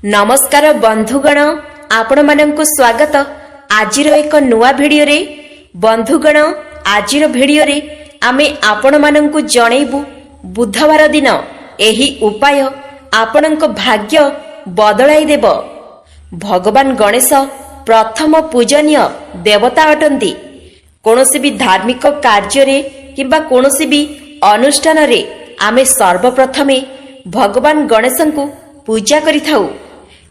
नमस्कार बंधुगण, आपण मानंकु स्वागत आजिर एक नुआ भिडियो रे। बंधुगण, आजिर भिडियो रे आमे आपण मानंकु जणैबु बुधवार दिन एही उपाय आपणक भाग्य बदलाई देब। भगवान गणेश प्रथम पूजनीय देवता अटंती। कोनोसी भी धार्मिक कार्य रे किंबा कोनोसी भी अनुष्ठान रे आमे सर्वप्रथमे भगवान गणेशंकु पूजा करिथाउ।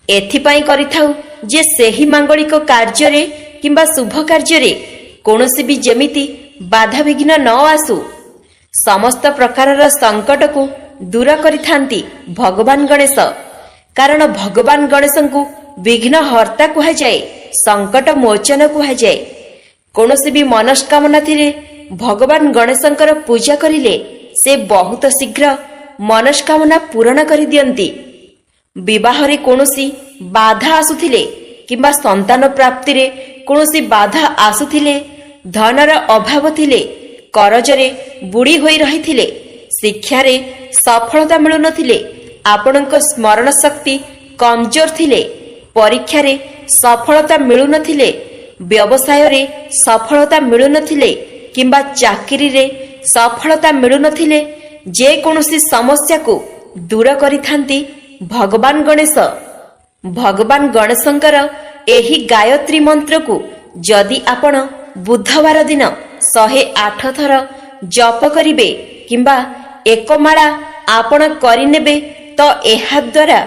एथिपाई करिथाउ जे सेही मांगलिक कार्य रे किंबा शुभ कार्य रे कोनोसी भी जेमिति बाधा विघ्न न आसु। समस्त प्रकारर संकट को दूर करिथांती भगवान गणेश। कारण भगवान गणेशंकु विघ्न हर्ता कुहा जाए, संकट मोचन कुहा जाए। कोनोसी भी मनस्कामना थिले भगवान गणेशंकर पूजा करिले से बहुत शीघ्र मनस्कामना पूर्ण करि दियंती। विवाह रे कोनोसी बाधा आसुथिले किंबा संतान प्राप्ति रे कोनोसी बाधा आसुथिले, धनर अभाव थिले, करजरे बुड़ी होई रहिथिले, शिक्षा रे सफलता मिलु नथिले, आपणक स्मरण शक्ति कमजोर थिले, परीक्षा रे सफलता मिलु नथिले, व्यवसाय रे सफलता मिलु नथिले किंबा चाकरी रे सफलता मिलु नथिले, जे कोनोसी समस्या को दूर करिथांती भगवान गणेश। भगवान गणेशंकर एही गायत्री मंत्र को जदि आपण बुधवार दिन 108 थर जप करिवे किंबा एक माला आपण करिनेबे तो एहा द्वारा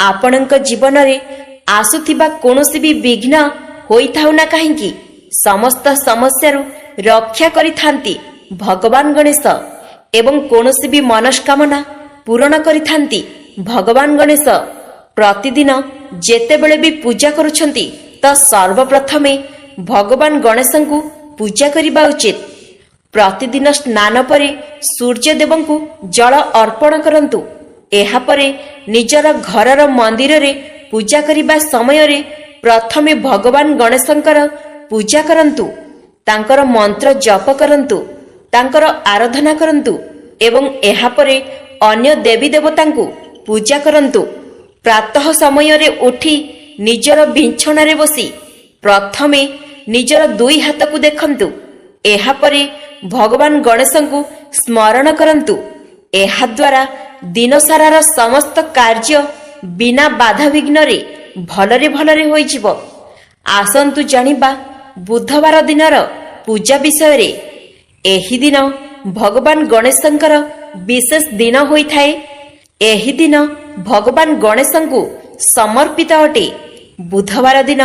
आपणक जीवन रे आसुथिबा कोनोसी भी विघ्न होइथाउ ना काहेकि समस्त समस्यारु रक्षा करिथांती भगवान गणेश। एवं कोनोसी भी मनस्कामना पूर्ण करिथांती भगवान गणेश। प्रतिदिन जेतेबेले भी पूजा करुछंती तो सर्वप्रथमे भगवान गणेशंकु पूजा करिबा उचित। प्रतिदिन स्नान परे सूर्य देवंकु जल अर्पण करंतु। एहा परे निजर घरर मंदिर रे पूजा करिबा समय रे प्रथमे भगवान गणेशंकर पूजा करंतु, तांकर मंत्र जप करंतु, तांकर आराधना करंतु एवं एहा परे अन्य देवी देवतांकु पूजा करंतु। प्रातः समय रे उठी निजर बिछण रे बसी प्रथमे निजर दुई हाथ को देखंतु। एहा परे भगवान गणेशंकु स्मरण करंतु। एहा द्वारा दिन सारार समस्त कार्य बिना बाधा विघ्न रे भलरे होई जिवो। आसंतु जानिबा बुधवार दिनर पूजा विषय रे। एही दिन भगवान गणेशंकर विशेष दिन होई थाए। एही दिन भगवान गणेशंकु समर्पित अटे। बुधवार दिन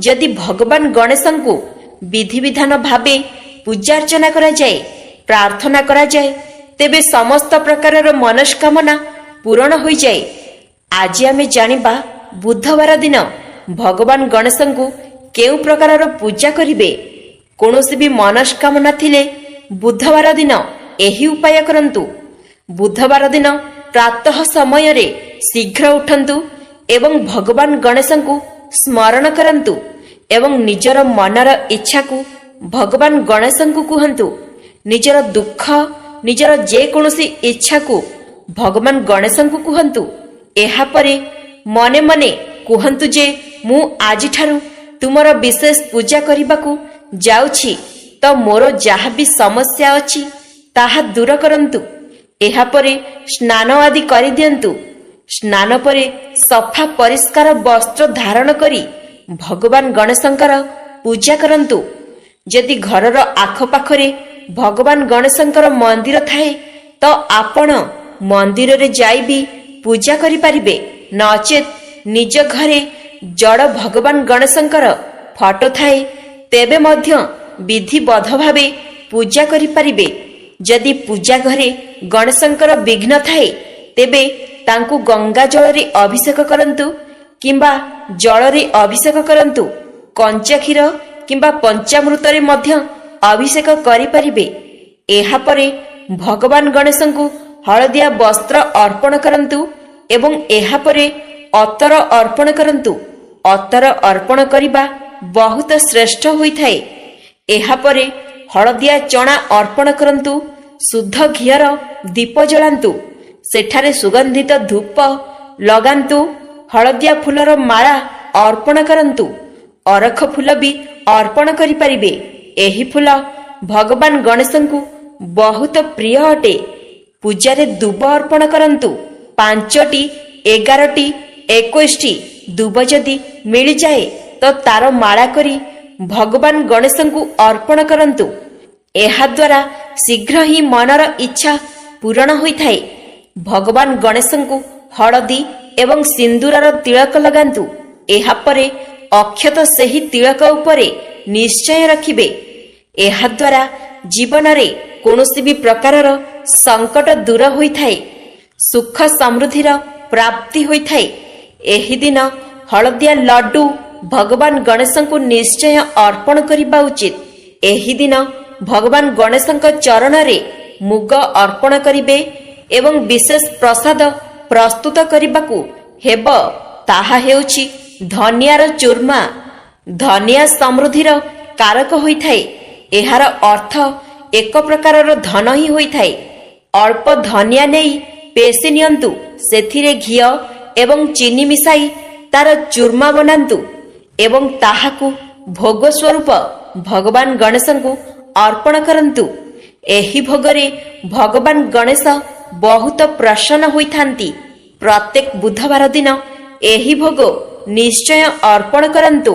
यदि भगवान गणेशंकु विधि विधान भावे पूजा अर्चना करा जाए, प्रार्थना करा जाए, तेबे समस्त प्रकारर मनस्कामना पूर्ण होई जाए। आज आमे जानिबा बुधवार दिन भगवान गणेशंकु केउ प्रकारर पूजा करिवे। कोनोसी भी मनस्कामना थिले बुधवार दिन एही उपाय करंतु। बुधवार दिन प्रातः समय रे शीघ्र उठंतु एवं भगवान गणेशंकु स्मरण करंतु एवं निजर मनर इच्छा को भगवान गणेशंकु कुहंतु। निजर दुख, निजर जे कोनोसी इच्छा को भगवान गणेशंकु कुहंतु। एहा परे मने मने कुहंतु जे मु आजि ठारू तुमर विशेष पूजा करिबाकू जाउछि, तो मोर जहा भी समस्या अछि ताहा दूर करंतु। एहा परे स्नान आदि करि दियंतु। स्नान परे सफा परिष्कार वस्त्र धारण करी भगवान गणेशंकर पूजा करंतु। यदि घरर आखपाखरे भगवान गणेशंकर मंदिर थाए तो आपण मंदिर रे जाई भी पूजा करि परिबे। नचेत निज घरे जड़ भगवान गणेशंकर फोटो थाए तेबे मध्य विधिबद्ध भावे पूजा करि परिबे। यदि पूजा घरे गणेशंकर विघ्न थाए तेबे तांकु गंगा जल रे अभिषेक करंतु किंबा जल रे अभिषेक करंतु। कंचा क्षीर किंबा पंचामृत रे मध्य अभिषेक करि परिबे। एहा परे भगवान गणेशंकु हळदिया वस्त्र अर्पण करंतु एवं एहा परे अतर अर्पण करंतु। अतर अर्पण करिबा बहुत श्रेष्ठ होई थाए। एहा परे हळदिया चना अर्पण करंतु। शुद्ध घियर दीप जलांतु। सेठारे सुगंधित धूप लगांतु। ହଳଦିଆ ଫୁଲର ମାଳା ଅର୍ପଣ କରନ୍ତୁ। ଅରଖ ଫୁଲ ବି ଅର୍ପଣ କରିପାରିବେ। ଏହି ଫୁଲ ଭଗବାନ ଗଣେଶଙ୍କୁ ବହୁତ ପ୍ରିୟ ଅଟେ। ପୂଜାରେ ଦୁବ ଅର୍ପଣ କରନ୍ତୁ। 5ଟି, 11ଟି, 21ଟି ଦୁବ ଯଦି ମିଳିଯାଏ ତ ତାର ମାଳା କରି ଭଗବାନ ଗଣେଶଙ୍କୁ ଅର୍ପଣ କରନ୍ତୁ। ଏହାଦ୍ୱାରା ଶୀଘ୍ର ହିଁ ମନର ଇଚ୍ଛା ପୂରଣ ହୋଇଥାଏ। ଭଗବାନ ଗଣେଶଙ୍କୁ ହଳଦୀ ଏବଂ ସିନ୍ଦୁରର ତିଳକ ଲଗାନ୍ତୁ। ଏହାପରେ ଅକ୍ଷତ ସେହି ତିଳକ ଉପରେ ନିଶ୍ଚୟ ରଖିବେ। ଏହାଦ୍ୱାରା ଜୀବନରେ କୌଣସି ବି ପ୍ରକାରର ସଙ୍କଟ ଦୂର ହୋଇଥାଏ, ସୁଖ ସମୃଦ୍ଧିର ପ୍ରାପ୍ତି ହୋଇଥାଏ। ଏହି ଦିନ ହଳଦିଆ ଲଡ୍ଡୁ ଭଗବାନ ଗଣେଶଙ୍କୁ ନିଶ୍ଚୟ ଅର୍ପଣ କରିବା ଉଚିତ। ଏହି ଦିନ ଭଗବାନ ଗଣେଶଙ୍କ ଚରଣରେ ମୁଗ ଅର୍ପଣ କରିବେ ଏବଂ ବିଶେଷ ପ୍ରସାଦ ପ୍ରସ୍ତୁତ କରିବାକୁ ହେବ, ତାହା ହେଉଛି ଧନିଆର ଚୂର୍ମା। ଧନିଆ ସମୃଦ୍ଧିର କାରକ ହୋଇଥାଏ। ଏହାର ଅର୍ଥ ଏକ ପ୍ରକାରର ଧନ ହିଁ ହୋଇଥାଏ। ଅଳ୍ପ ଧନିଆ ନେଇ ପେଷି ନିଅନ୍ତୁ, ସେଥିରେ ଘିଅ ଏବଂ ଚିନି ମିଶାଇ ତାର ଚୂର୍ମା ବନାନ୍ତୁ ଏବଂ ତାହାକୁ ଭୋଗ ସ୍ୱରୂପ ଭଗବାନ ଗଣେଶଙ୍କୁ ଅର୍ପଣ କରନ୍ତୁ। ଏହି ଭୋଗରେ ଭଗବାନ ଗଣେଶ ବହୁତ ପ୍ରସନ୍ନ ହୋଇଥାନ୍ତି। ପ୍ରତ୍ୟେକ ବୁଧବାର ଦିନ ଏହି ଭୋଗ ନିଶ୍ଚୟ ଅର୍ପଣ କରନ୍ତୁ।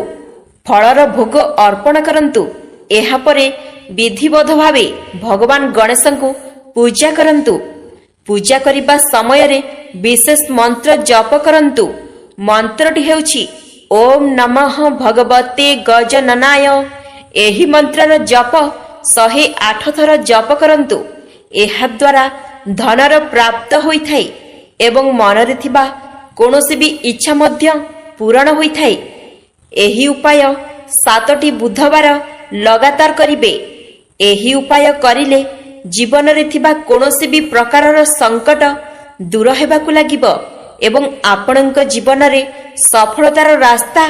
ଫଳର ଭୋଗ ଅର୍ପଣ କରନ୍ତୁ। ଏହାପରେ ବିଧିବଦ୍ଧ ଭାବେ ଭଗବାନ ଗଣେଶଙ୍କୁ ପୂଜା କରନ୍ତୁ। ପୂଜା କରିବା ସମୟରେ ବିଶେଷ ମନ୍ତ୍ର ଜପ କରନ୍ତୁ। ମନ୍ତ୍ରଟି ହେଉଛି ଓಂ ନମଃ ଭଗବତେ ଗଜନନାୟ। ଏହି ମନ୍ତ୍ରର ଜପ 108 ଥର ଜପ କରନ୍ତୁ। ଏହାଦ୍ୱାରା ଧନର ପ୍ରାପ୍ତ ହୋଇଥାଏ ଏବଂ ମନରେ ଥିବା କୌଣସି ବି ଇଚ୍ଛା ମଧ୍ୟ ପୂରଣ ହୋଇଥାଏ। ଏହି ଉପାୟ 7ଟି ବୁଧବାର ଲଗାତାର କରିବେ। ଏହି ଉପାୟ କରିଲେ ଜୀବନରେ ଥିବା କୌଣସି ବି ପ୍ରକାରର ସଙ୍କଟ ଦୂର ହେବାକୁ ଲାଗିବ ଏବଂ ଆପଣଙ୍କ ଜୀବନରେ ସଫଳତାର ରାସ୍ତା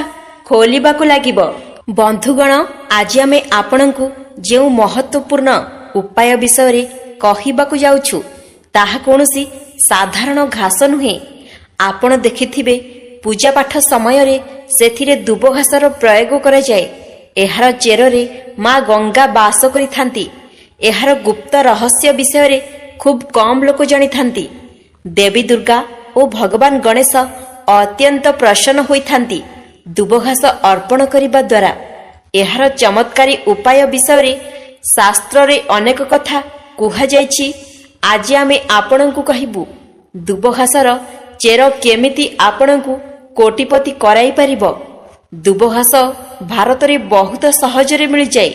ଖୋଲିବାକୁ ଲାଗିବ। ବନ୍ଧୁଗଣ, ଆଜି ଆମେ ଆପଣଙ୍କୁ ଯେଉଁ ମହତ୍ୱପୂର୍ଣ୍ଣ ଉପାୟ ବିଷୟରେ କହିବାକୁ ଯାଉଛୁ ତାହା କୌଣସି ସାଧାରଣ ଘାସ ନୁହେଁ। ଆପଣ ଦେଖିଥିବେ ପୂଜାପାଠ ସମୟରେ ସେଥିରେ ଦୁବ ଘାସର ପ୍ରୟୋଗ କରାଯାଏ। ଏହାର ଚେରରେ ମା ଗଙ୍ଗା ବାସ କରିଥାନ୍ତି। ଏହାର ଗୁପ୍ତ ରହସ୍ୟ ବିଷୟରେ ଖୁବ୍ କମ୍ ଲୋକ ଜାଣିଥାନ୍ତି। ଦେବୀ ଦୁର୍ଗା ଓ ଭଗବାନ ଗଣେଶ ଅତ୍ୟନ୍ତ ପ୍ରସନ୍ନ ହୋଇଥାନ୍ତି ଦୁବ ଘାସ ଅର୍ପଣ କରିବା ଦ୍ୱାରା। ଏହାର ଚମତ୍କାରୀ ଉପାୟ ବିଷୟରେ ଶାସ୍ତ୍ରରେ ଅନେକ କଥା କୁହାଯାଇଛି। ଆଜି ଆମେ ଆପଣଙ୍କୁ କହିବୁ ଦୁବ ଘାସର ଚେର କେମିତି ଆପଣଙ୍କୁ କୋଟିପତି କରାଇ ପାରିବ। ଦୁବ ଘାସ ଭାରତରେ ବହୁତ ସହଜରେ ମିଳିଯାଏ।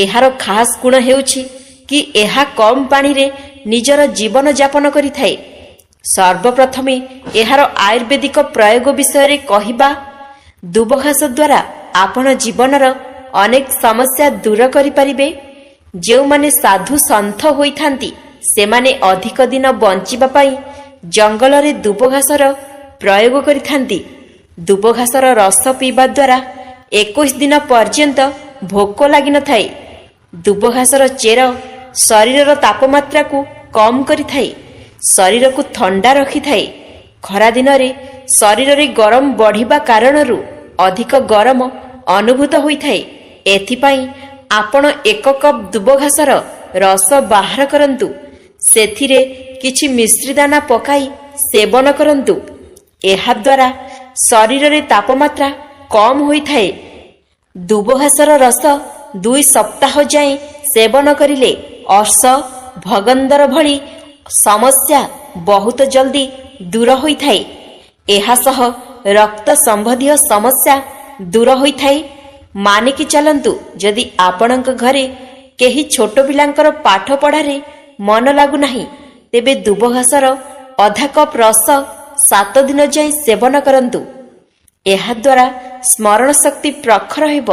ଏହାର ଖାସ୍ ଗୁଣ ହେଉଛି କି ଏହା କମ୍ ପାଣିରେ ନିଜର ଜୀବନ ଯାପନ କରିଥାଏ। ସର୍ବପ୍ରଥମେ ଏହାର ଆୟୁର୍ବେଦିକ ପ୍ରୟୋଗ ବିଷୟରେ କହିବା। ଦୁବ ଘାସ ଦ୍ୱାରା ଆପଣ ଜୀବନର ଅନେକ ସମସ୍ୟା ଦୂର କରିପାରିବେ। ଯେଉଁମାନେ ସାଧୁ ସନ୍ଥ ହୋଇଥାନ୍ତି ସେମାନେ ଅଧିକ ଦିନ ବଞ୍ଚିବା ପାଇଁ ଜଙ୍ଗଲରେ ଦୁବ ଘାସର ପ୍ରୟୋଗ କରିଥାନ୍ତି। ଦୁବ ଘାସର ରସ ପିଇବା ଦ୍ୱାରା 21 ଦିନ ପର୍ଯ୍ୟନ୍ତ ଭୋକ ଲାଗିନଥାଏ। ଦୁବ ଘାସର ଚେର ଶରୀରର ତାପମାତ୍ରାକୁ କମ୍ କରିଥାଏ, ଶରୀରକୁ ଥଣ୍ଡା ରଖିଥାଏ। ଖରାଦିନରେ ଶରୀରରେ ଗରମ ବଢ଼ିବା କାରଣରୁ ଅଧିକ ଗରମ ଅନୁଭୂତ ହୋଇଥାଏ। ଏଥିପାଇଁ ଆପଣ 1 କପ୍ ଦୁବ ଘାସର ରସ ବାହାର କରନ୍ତୁ। ସେଥିରେ କିଛି ମିଶ୍ରି ଦାନା ପକାଇ ସେବନ କରନ୍ତୁ। ଏହାଦ୍ୱାରା ଶରୀରରେ ତାପମାତ୍ରା କମ୍ ହୋଇଥାଏ। ଦୁବ ଘାସର ରସ 2 ସପ୍ତାହ ଯାଏଁ ସେବନ କରିଲେ ଅର୍ଶ, ଭଗନ୍ଦର ଭଳି ସମସ୍ୟା ବହୁତ ଜଲ୍ଦି ଦୂର ହୋଇଥାଏ। ଏହା ସହ ରକ୍ତ ସମ୍ବନ୍ଧୀୟ ସମସ୍ୟା ଦୂର ହୋଇଥାଏ। ମାନିକି ଚାଲନ୍ତୁ, ଯଦି ଆପଣଙ୍କ ଘରେ କେହି ଛୋଟ ପିଲାଙ୍କର ପାଠ ପଢ଼ାରେ ମନ ଲାଗୁନାହିଁ ତେବେ ଦୁବ ଘାସର ଅଧା କପ୍ ରସ 7 ଦିନ ଯାଏଁ ସେବନ କରନ୍ତୁ। ଏହାଦ୍ୱାରା ସ୍ମରଣ ଶକ୍ତି ପ୍ରଖର ହେବ,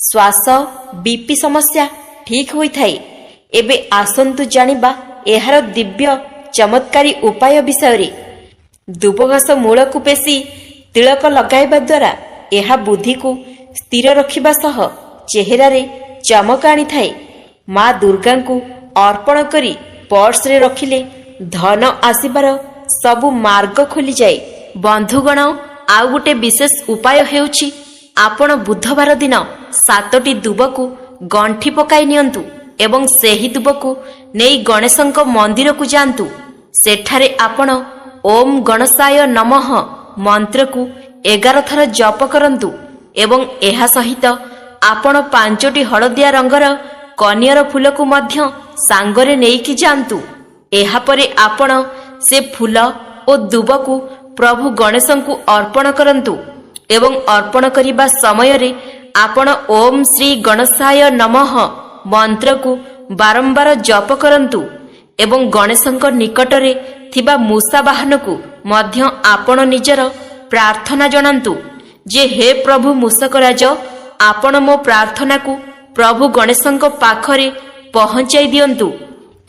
ଶ୍ୱାସ ବିପି ସମସ୍ୟା ଠିକ୍ ହୋଇଥାଏ। ଏବେ ଆସନ୍ତୁ ଜାଣିବା ଏହାର ଦିବ୍ୟ ଚମତ୍କାରୀ ଉପାୟ ବିଷୟରେ। ଦୁବ ଘାସ ମୂଳକୁ ପେଷି ତିଳକ ଲଗାଇବା ଦ୍ୱାରା ଏହା ବୁଦ୍ଧିକୁ ସ୍ଥିର ରଖିବା ସହ ଚେହେରାରେ ଚମକ ଆଣିଥାଏ। ମା ଦୁର୍ଗାଙ୍କୁ ଅର୍ପଣ କରି ପର୍ସରେ ରଖିଲେ ଧନ ଆସିବାର ସବୁ ମାର୍ଗ ଖୋଲିଯାଏ। ବନ୍ଧୁଗଣ, ଆଉ ଗୋଟେ ବିଶେଷ ଉପାୟ ହେଉଛି ଆପଣ ବୁଧବାର ଦିନ 7ଟି ଦୁବକୁ ଗଣ୍ଠି ପକାଇ ନିଅନ୍ତୁ ଏବଂ ସେହି ଦୁବକୁ ନେଇ ଗଣେଶଙ୍କ ମନ୍ଦିରକୁ ଯାଆନ୍ତୁ। ସେଠାରେ ଆପଣ ଓମ୍ ଗଣେଶାୟ ନମଃ ମନ୍ତ୍ରକୁ 11 ଥର ଜପ କରନ୍ତୁ ଏବଂ ଏହା ସହିତ ଆପଣ 5ଟି ହଳଦିଆ ରଙ୍ଗର କନିଅର ଫୁଲକୁ ମଧ୍ୟ ସାଙ୍ଗରେ ନେଇକି ଯାଆନ୍ତୁ। ଏହାପରେ ଆପଣ ସେ ଫୁଲ ଓ ଦୁବକୁ ପ୍ରଭୁ ଗଣେଶଙ୍କୁ ଅର୍ପଣ କରନ୍ତୁ ଏବଂ ଅର୍ପଣ କରିବା ସମୟରେ ଆପଣ ଓମ୍ ଶ୍ରୀ ଗଣେଶାୟ ନମଃ ମନ୍ତ୍ରକୁ ବାରମ୍ବାର ଜପ କରନ୍ତୁ ଏବଂ ଗଣେଶଙ୍କ ନିକଟରେ ଥିବା ମୂଷା ବାହନକୁ ମଧ୍ୟ ଆପଣ ନିଜର ପ୍ରାର୍ଥନା ଜଣାନ୍ତୁ ଯେ ହେ ପ୍ରଭୁ ମୂଷକରାଜ, ଆପଣ ମୋ ପ୍ରାର୍ଥନାକୁ ପ୍ରଭୁ ଗଣେଶଙ୍କ ପାଖରେ ପହଞ୍ଚାଇ ଦିଅନ୍ତୁ।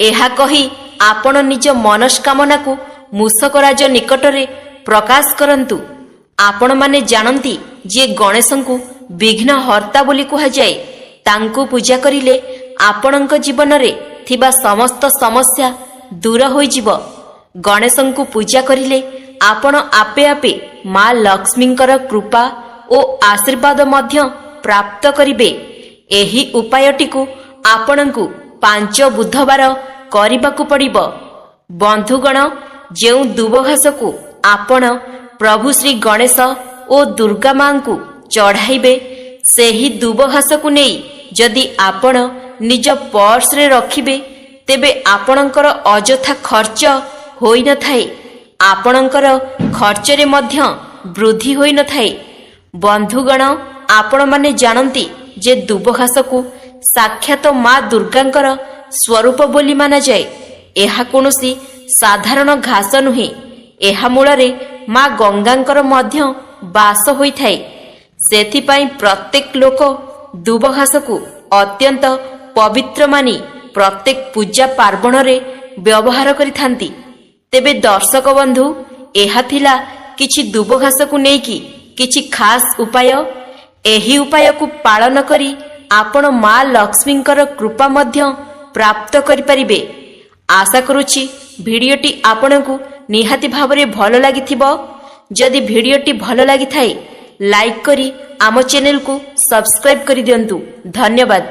ଏହା କହି ଆପଣ ନିଜ ମନସ୍କାମନାକୁ ମୂଷକରାଜ ନିକଟରେ ପ୍ରକାଶ କରନ୍ତୁ। ଆପଣମାନେ ଜାଣନ୍ତି ଯେ ଗଣେଶଙ୍କୁ ବିଘ୍ନ ହର୍ତ୍ତା ବୋଲି କୁହାଯାଏ। ତାଙ୍କୁ ପୂଜା କରିଲେ ଆପଣଙ୍କ ଜୀବନରେ ଥିବା ସମସ୍ତ ସମସ୍ୟା ଦୂର ହୋଇଯିବ। ଗଣେଶଙ୍କୁ ପୂଜା କରିଲେ ଆପଣ ଆପେ ଆପେ ମା ଲକ୍ଷ୍ମୀଙ୍କର କୃପା ଓ ଆଶୀର୍ବାଦ ମଧ୍ୟ ପ୍ରାପ୍ତ କରିବେ। ଏହି ଉପାୟଟିକୁ ଆପଣଙ୍କୁ 5 ବୁଧବାର କରିବାକୁ ପଡ଼ିବ। ବନ୍ଧୁଗଣ, ଯେଉଁ ଦୁବ ଘାସକୁ ଆପଣ ପ୍ରଭୁ ଶ୍ରୀ ଗଣେଶ ଓ ଦୁର୍ଗା ମାଙ୍କୁ ଚଢ଼ାଇବେ, ସେହି ଦୁବ ଘାସକୁ ନେଇ ଯଦି ଆପଣ ନିଜ ପର୍ସରେ ରଖିବେ, ତେବେ ଆପଣଙ୍କର ଅଯଥା ଖର୍ଚ୍ଚ ହୋଇନଥାଏ, ଆପଣଙ୍କର ଖର୍ଚ୍ଚରେ ମଧ୍ୟ ବୃଦ୍ଧି ହୋଇନଥାଏ। ବନ୍ଧୁଗଣ, ଆପଣମାନେ ଜାଣନ୍ତି ଯେ ଦୁବ ଘାସକୁ ସାକ୍ଷାତ ମା ଦୁର୍ଗାଙ୍କର ସ୍ୱରୂପ ବୋଲି ମାନାଯାଏ। ଏହା କୌଣସି ସାଧାରଣ ଘାସ ନୁହେଁ, ଏହା ମୂଳରେ ମା ଗଙ୍ଗାଙ୍କର ମଧ୍ୟ ବାସ ହୋଇଥାଏ। ସେଥିପାଇଁ ପ୍ରତ୍ୟେକ ଲୋକ ଦୁବ ଘାସକୁ ଅତ୍ୟନ୍ତ ପବିତ୍ର ମାନି ପ୍ରତ୍ୟେକ ପୂଜା ପାର୍ବଣରେ ବ୍ୟବହାର କରିଥାନ୍ତି। ତେବେ ଦର୍ଶକ ବନ୍ଧୁ, ଏହା ଥିଲା କିଛି ଦୁବ ଘାସକୁ ନେଇକି କିଛି ଖାସ୍ ଉପାୟ। ଏହି ଉପାୟକୁ ପାଳନ କରି ଆପଣ ମା ଲକ୍ଷ୍ମୀଙ୍କର କୃପା ମଧ୍ୟ ପ୍ରାପ୍ତ କରିପାରିବେ। ଆଶା କରୁଛି ଭିଡ଼ିଓଟି ଆପଣଙ୍କୁ ନିହାତି ଭାବରେ ଭଲ ଲାଗିଥିବ। ଯଦି ଭିଡ଼ିଓଟି ଭଲ ଲାଗିଥାଏ, ଲାଇକ୍ କରି ଆମ ଚ୍ୟାନେଲକୁ ସବସ୍କ୍ରାଇବ୍ କରିଦିଅନ୍ତୁ। ଧନ୍ୟବାଦ।